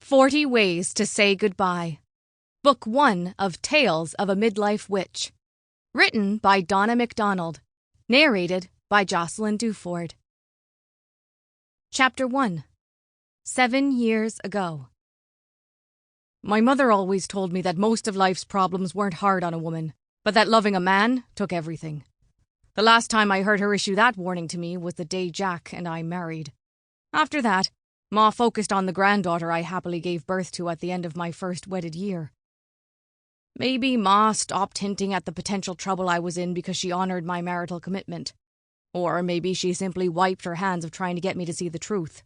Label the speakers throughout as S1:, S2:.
S1: 40 Ways to Say Goodbye. Book 1 of Tales of a Midlife Witch. Written by Donna Mcdonald. Narrated by Jocelyn Duford. Chapter 1. 7 Years Ago. My mother always told me that most of life's problems weren't hard on a woman, but that loving a man took everything. The last time I heard her issue that warning to me was the day Jack and I married. After that, Ma focused on the granddaughter I happily gave birth to at the end of my first wedded year. Maybe Ma stopped hinting at the potential trouble I was in because she honored my marital commitment. Or maybe she simply wiped her hands of trying to get me to see the truth.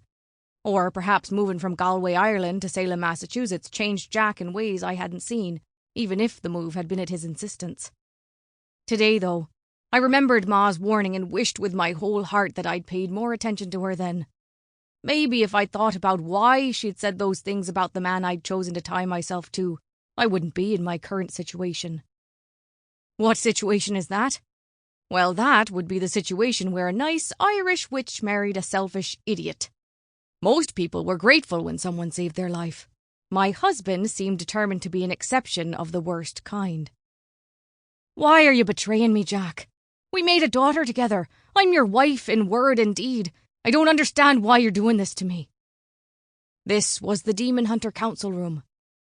S1: Or perhaps moving from Galway, Ireland to Salem, Massachusetts changed Jack in ways I hadn't seen, even if the move had been at his insistence. Today, though, I remembered Ma's warning and wished with my whole heart that I'd paid more attention to her then. Maybe if I'd thought about why she'd said those things about the man I'd chosen to tie myself to, I wouldn't be in my current situation. What situation is that? Well, that would be the situation where a nice Irish witch married a selfish idiot. Most people were grateful when someone saved their life. My husband seemed determined to be an exception of the worst kind. Why are you betraying me, Jack? We made a daughter together. I'm your wife in word and deed. I don't understand why you're doing this to me. This was the Demon Hunter Council Room.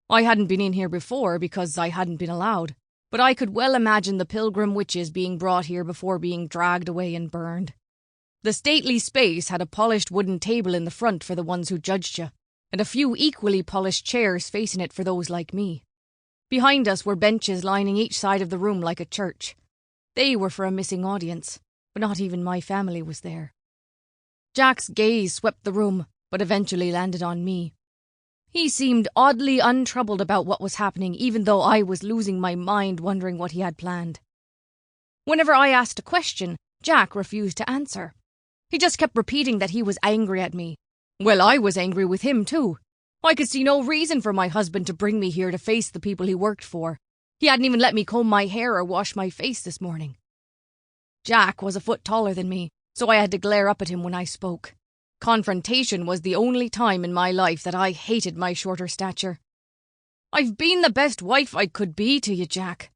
S1: I hadn't been in here before because I hadn't been allowed, but I could well imagine the pilgrim witches being brought here before being dragged away and burned. The stately space had a polished wooden table in the front for the ones who judged you, and a few equally polished chairs facing it for those like me. Behind us were benches lining each side of the room like a church. They were for a missing audience, but not even my family was there. Jack's gaze swept the room, but eventually landed on me. He seemed oddly untroubled about what was happening, even though I was losing my mind wondering what he had planned. Whenever I asked a question, Jack refused to answer. He just kept repeating that he was angry at me. Well, I was angry with him too. I could see no reason for my husband to bring me here to face the people he worked for. He hadn't even let me comb my hair or wash my face this morning. Jack was a foot taller than me, so I had to glare up at him when I spoke. Confrontation was the only time in my life that I hated my shorter stature. I've been the best wife I could be to you, Jack.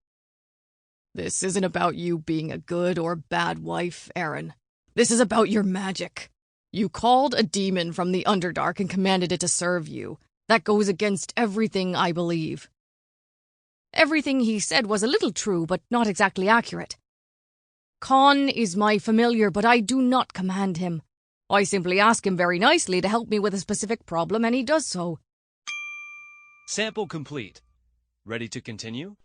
S1: This isn't about you being a good or bad wife, Aran. This is about your magic. You called a demon from the Underdark and commanded it to serve you. That goes against everything I believe. Everything he said was a little true, but not exactly accurate. Con is my familiar, but I do not command him. I simply ask him very nicely to help me with a specific problem, and he does so.
S2: Sample complete. Ready to continue?